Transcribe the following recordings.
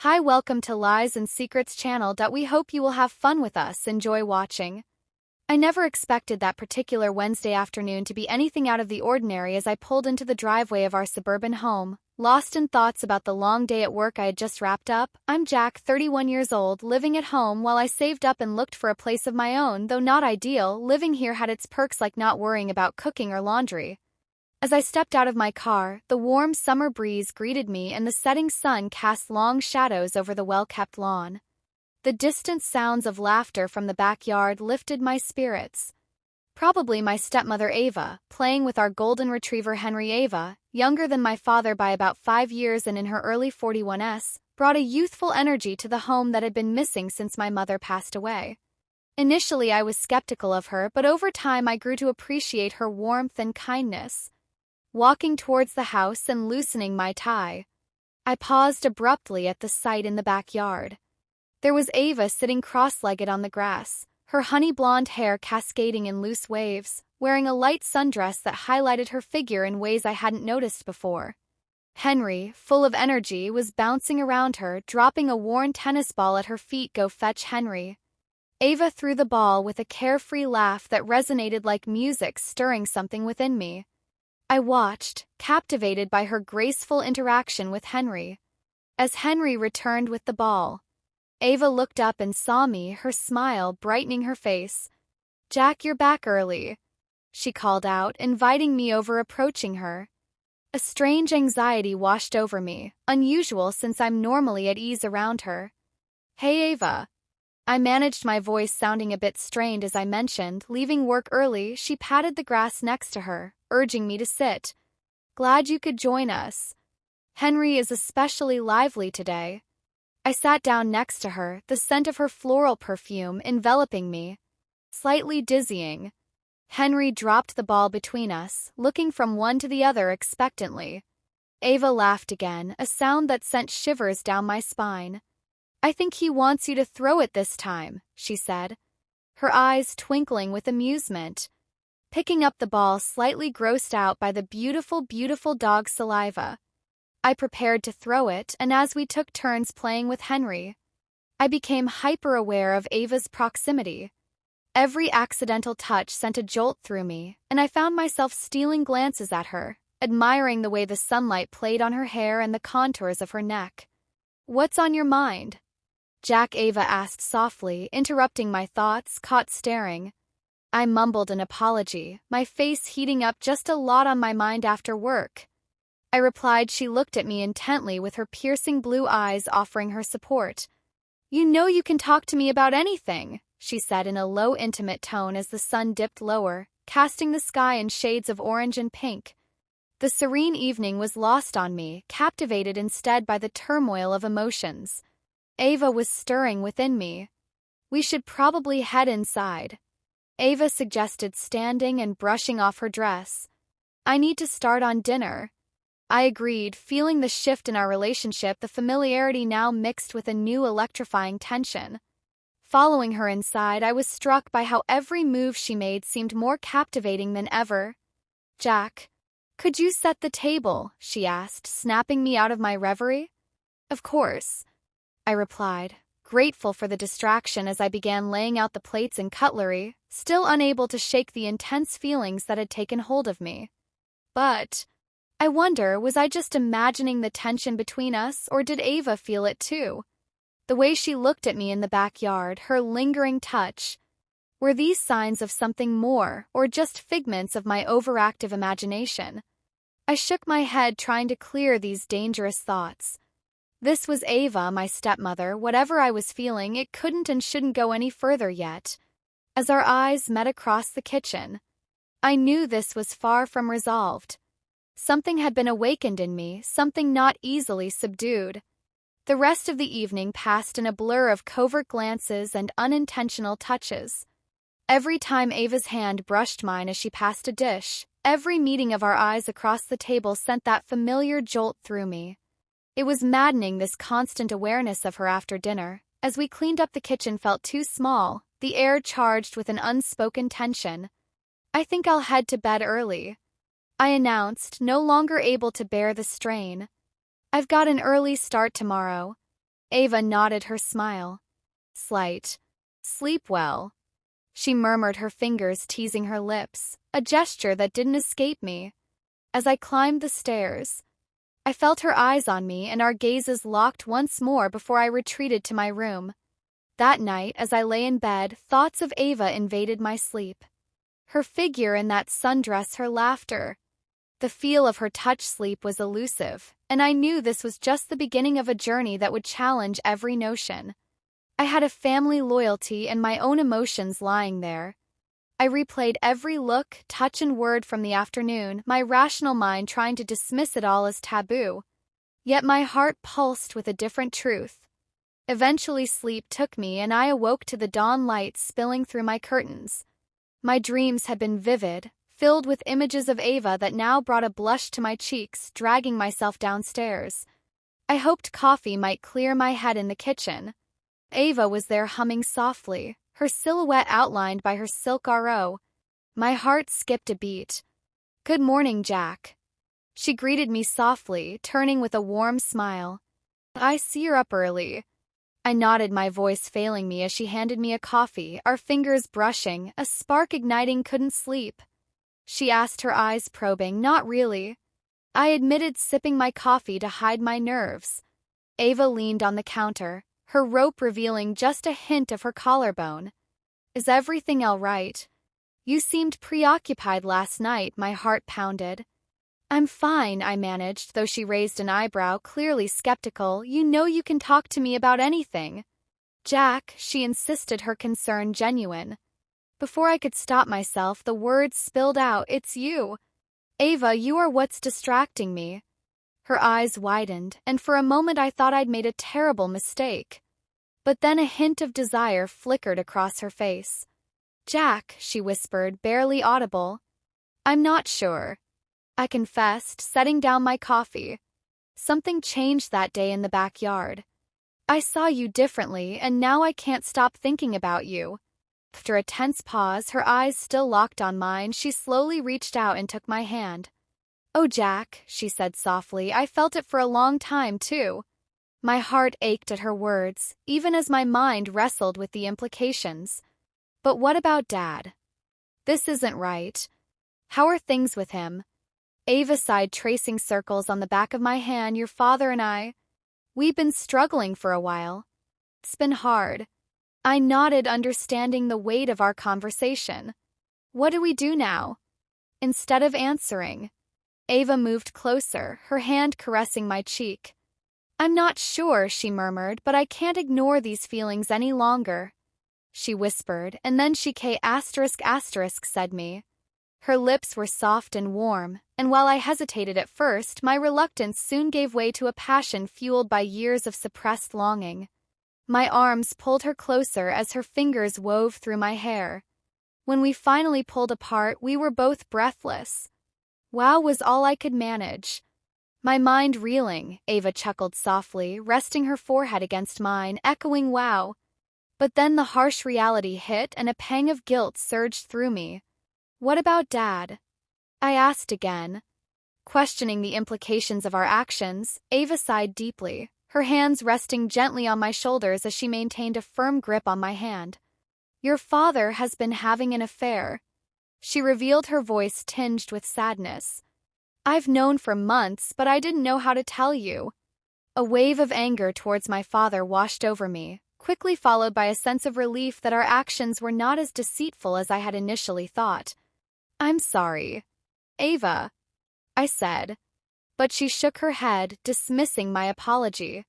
Hi, welcome to Lies and Secrets channel. We hope you will have fun with us. Enjoy watching. I never expected that particular Wednesday afternoon to be anything out of the ordinary as I pulled into the driveway of our suburban home, lost in thoughts about the long day at work I had just wrapped up. I'm Jack, 31 years old, living at home while I saved up and looked for a place of my own. Though not ideal, living here had its perks like not worrying about cooking or laundry. As I stepped out of my car, the warm summer breeze greeted me and the setting sun cast long shadows over the well-kept lawn. The distant sounds of laughter from the backyard lifted my spirits. Probably my stepmother Ava, playing with our golden retriever Henry. Ava, younger than my father by about 5 years and in her early 41s, brought a youthful energy to the home that had been missing since my mother passed away. Initially I was skeptical of her, but over time I grew to appreciate her warmth and kindness. Walking towards the house and loosening my tie, I paused abruptly at the sight in the backyard. There was Ava sitting cross-legged on the grass, her honey-blonde hair cascading in loose waves, wearing a light sundress that highlighted her figure in ways I hadn't noticed before. Henry, full of energy, was bouncing around her, dropping a worn tennis ball at her feet. Go fetch Henry. Ava threw the ball with a carefree laugh that resonated like music, stirring something within me. I watched, captivated by her graceful interaction with Henry. As Henry returned with the ball, Ava looked up and saw me, her smile brightening her face. "Jack, you're back early," she called out, inviting me over. Approaching her, a strange anxiety washed over me, unusual since I'm normally at ease around her. "Hey, Ava." I managed, my voice sounding a bit strained as I mentioned, leaving work early. She patted the grass next to her, urging me to sit. "Glad you could join us. Henry is especially lively today." I sat down next to her, the scent of her floral perfume enveloping me. Slightly dizzying. Henry dropped the ball between us, looking from one to the other expectantly. Ava laughed again, a sound that sent shivers down my spine. "I think he wants you to throw it this time," she said, her eyes twinkling with amusement. Picking up the ball, slightly grossed out by the beautiful dog's saliva, I prepared to throw it, and as we took turns playing with Henry, I became hyper-aware of Ava's proximity. Every accidental touch sent a jolt through me, and I found myself stealing glances at her, admiring the way the sunlight played on her hair and the contours of her neck. "What's on your mind?" Jack, Ava asked softly, interrupting my thoughts. Caught staring, I mumbled an apology, my face heating up. "Just a lot on my mind after work," I replied. She looked at me intently with her piercing blue eyes, offering her support. "You know you can talk to me about anything," she said in a low, intimate tone as the sun dipped lower, casting the sky in shades of orange and pink. The serene evening was lost on me, captivated instead by the turmoil of emotions. Ava was stirring within me. "We should probably head inside," Ava suggested, standing and brushing off her dress. "I need to start on dinner." I agreed, feeling the shift in our relationship, the familiarity now mixed with a new electrifying tension. Following her inside, I was struck by how every move she made seemed more captivating than ever. "Jack, could you set the table?" she asked, snapping me out of my reverie. "Of course," I replied, grateful for the distraction as I began laying out the plates and cutlery, still unable to shake the intense feelings that had taken hold of me. But I wonder, was I just imagining the tension between us, or did Ava feel it too? The way she looked at me in the backyard, her lingering touch, were these signs of something more, or just figments of my overactive imagination? I shook my head, trying to clear these dangerous thoughts. This was Ava, my stepmother. Whatever I was feeling, it couldn't and shouldn't go any further yet. As our eyes met across the kitchen, I knew this was far from resolved. Something had been awakened in me, something not easily subdued. The rest of the evening passed in a blur of covert glances and unintentional touches. Every time Ava's hand brushed mine as she passed a dish, every meeting of our eyes across the table sent that familiar jolt through me. It was maddening, this constant awareness of her after dinner. As we cleaned up, the kitchen felt too small, the air charged with an unspoken tension. "I think I'll head to bed early," I announced, no longer able to bear the strain. "I've got an early start tomorrow." Ava nodded her smile. Slight. Sleep well. She murmured, her fingers teasing her lips, a gesture that didn't escape me. As I climbed the stairs, I felt her eyes on me and our gazes locked once more before I retreated to my room. That night, as I lay in bed, thoughts of Ava invaded my sleep. Her figure in that sundress, her laughter. The feel of her touch. Sleep was elusive, and I knew this was just the beginning of a journey that would challenge every notion. I had a family, loyalty, and my own emotions lying there. I replayed every look, touch, and word from the afternoon, my rational mind trying to dismiss it all as taboo. Yet my heart pulsed with a different truth. Eventually sleep took me and I awoke to the dawn light spilling through my curtains. My dreams had been vivid, filled with images of Ava that now brought a blush to my cheeks, dragging myself downstairs. I hoped coffee might clear my head in the kitchen. Ava was there humming softly, her silhouette outlined by her silk RO. My heart skipped a beat. "Good morning, Jack." She greeted me softly, turning with a warm smile. "I see you're up early." I nodded, my voice failing me as she handed me a coffee, our fingers brushing, a spark igniting. "Couldn't sleep?" she asked, her eyes probing. "Not really." I admitted, sipping my coffee to hide my nerves. Ava leaned on the counter, her rope revealing just a hint of her collarbone. "Is everything all right? You seemed preoccupied last night," my heart pounded. "I'm fine," I managed, though she raised an eyebrow, clearly skeptical. "You know you can talk to me about anything." "Jack," she insisted, her concern genuine. Before I could stop myself, the words spilled out. "It's you. Ava, you are what's distracting me." Her eyes widened, and for a moment I thought I'd made a terrible mistake. But then a hint of desire flickered across her face. "Jack," she whispered, barely audible. "I'm not sure," I confessed, setting down my coffee. "Something changed that day in the backyard. I saw you differently, and now I can't stop thinking about you." After a tense pause, her eyes still locked on mine, she slowly reached out and took my hand. "Oh, Jack," she said softly, "I felt it for a long time, too." My heart ached at her words, even as my mind wrestled with the implications. "But what about Dad? This isn't right. How are things with him?" Ava sighed, tracing circles on the back of my hand. "Your father and I, we've been struggling for a while. It's been hard." I nodded, understanding the weight of our conversation. "What do we do now?" Instead of answering, Ava moved closer, her hand caressing my cheek. "I'm not sure," she murmured, "but I can't ignore these feelings any longer," she whispered, and then she said me. Her lips were soft and warm, and while I hesitated at first, my reluctance soon gave way to a passion fueled by years of suppressed longing. My arms pulled her closer as her fingers wove through my hair. When we finally pulled apart, we were both breathless. "Wow" was all I could manage. "My mind reeling," Ava chuckled softly, resting her forehead against mine, echoing "wow." But then the harsh reality hit and a pang of guilt surged through me. "What about Dad?" I asked again. Questioning the implications of our actions, Ava sighed deeply, her hands resting gently on my shoulders as she maintained a firm grip on my hand. "Your father has been having an affair," she revealed, her voice tinged with sadness. "I've known for months, but I didn't know how to tell you." A wave of anger towards my father washed over me, quickly followed by a sense of relief that our actions were not as deceitful as I had initially thought. "I'm sorry, Ava," I said. But she shook her head, dismissing my apology.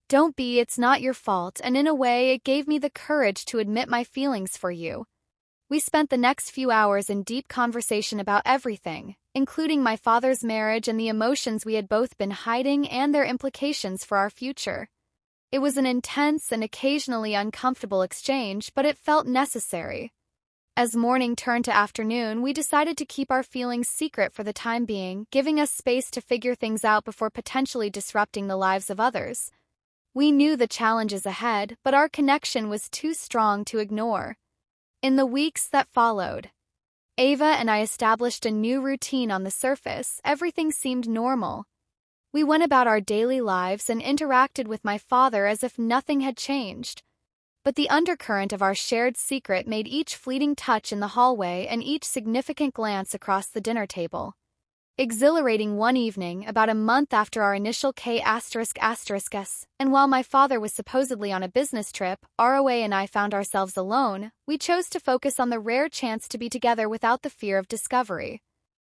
"Don't be, it's not your fault," and in a way it gave me the courage to admit my feelings for you. We spent the next few hours in deep conversation about everything, including my father's marriage and the emotions we had both been hiding and their implications for our future. It was an intense and occasionally uncomfortable exchange, but it felt necessary. As morning turned to afternoon, we decided to keep our feelings secret for the time being, giving us space to figure things out before potentially disrupting the lives of others. We knew the challenges ahead, but our connection was too strong to ignore. In the weeks that followed, Ava and I established a new routine. On the surface, everything seemed normal. We went about our daily lives and interacted with my father as if nothing had changed. But the undercurrent of our shared secret made each fleeting touch in the hallway and each significant glance across the dinner table exhilarating one evening about a month after our initial K***s, and while my father was supposedly on a business trip, ROA and I found ourselves alone, we chose to focus on the rare chance to be together without the fear of discovery.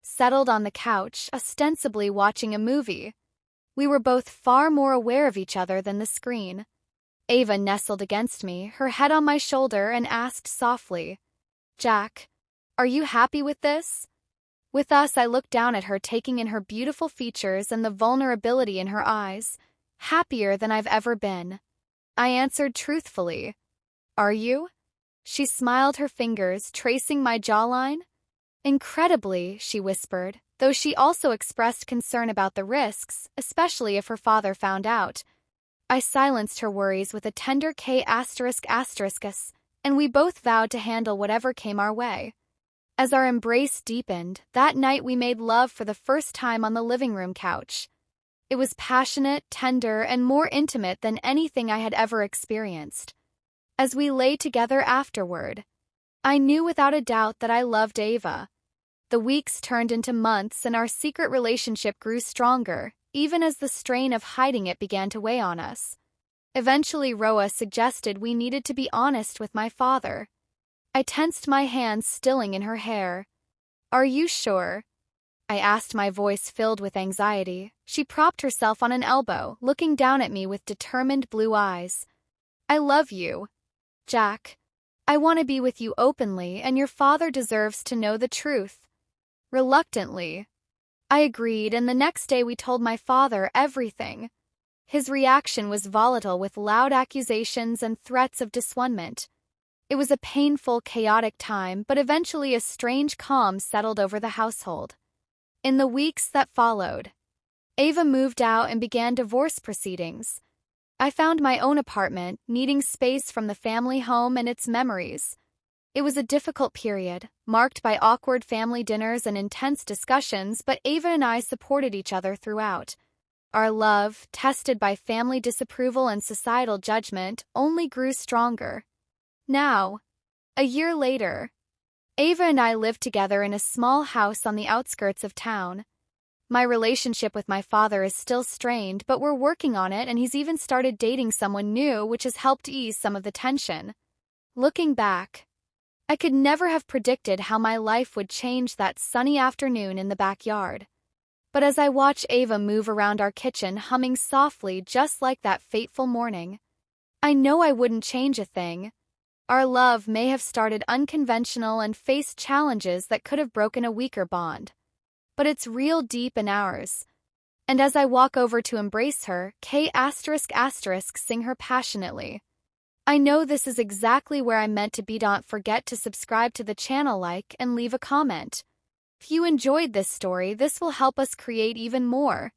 Settled on the couch, ostensibly watching a movie, we were both far more aware of each other than the screen. Ava nestled against me, her head on my shoulder, and asked softly, "Jack, are you happy with this?" With us, I looked down at her, taking in her beautiful features and the vulnerability in her eyes. Happier than I've ever been. I answered truthfully. "Are you?" She smiled, her fingers tracing my jawline. "Incredibly," she whispered, though she also expressed concern about the risks, especially if her father found out. I silenced her worries with a tender K***s, and we both vowed to handle whatever came our way. As our embrace deepened, that night we made love for the first time on the living room couch. It was passionate, tender, and more intimate than anything I had ever experienced. As we lay together afterward, I knew without a doubt that I loved Ava. The weeks turned into months and our secret relationship grew stronger, even as the strain of hiding it began to weigh on us. Eventually, Roa suggested we needed to be honest with my father. I tensed, my hands stilling in her hair. "Are you sure?" I asked, my voice filled with anxiety. She propped herself on an elbow, looking down at me with determined blue eyes. "I love you, Jack. I want to be with you openly, and your father deserves to know the truth." Reluctantly, I agreed, and the next day we told my father everything. His reaction was volatile, with loud accusations and threats of disonement. It was a painful, chaotic time, but eventually a strange calm settled over the household. In the weeks that followed, Ava moved out and began divorce proceedings. I found my own apartment, needing space from the family home and its memories. It was a difficult period, marked by awkward family dinners and intense discussions, but Ava and I supported each other throughout. Our love, tested by family disapproval and societal judgment, only grew stronger. Now, a year later, Ava and I live together in a small house on the outskirts of town. My relationship with my father is still strained, but we're working on it, and he's even started dating someone new, which has helped ease some of the tension. Looking back, I could never have predicted how my life would change that sunny afternoon in the backyard. But as I watch Ava move around our kitchen, humming softly just like that fateful morning, I know I wouldn't change a thing. Our love may have started unconventional and faced challenges that could have broken a weaker bond, but it's real deep in ours. And as I walk over to embrace her, sing her passionately. I know this is exactly where I'm meant to be. Don't forget to subscribe to the channel, like, and leave a comment. If you enjoyed this story, this will help us create even more.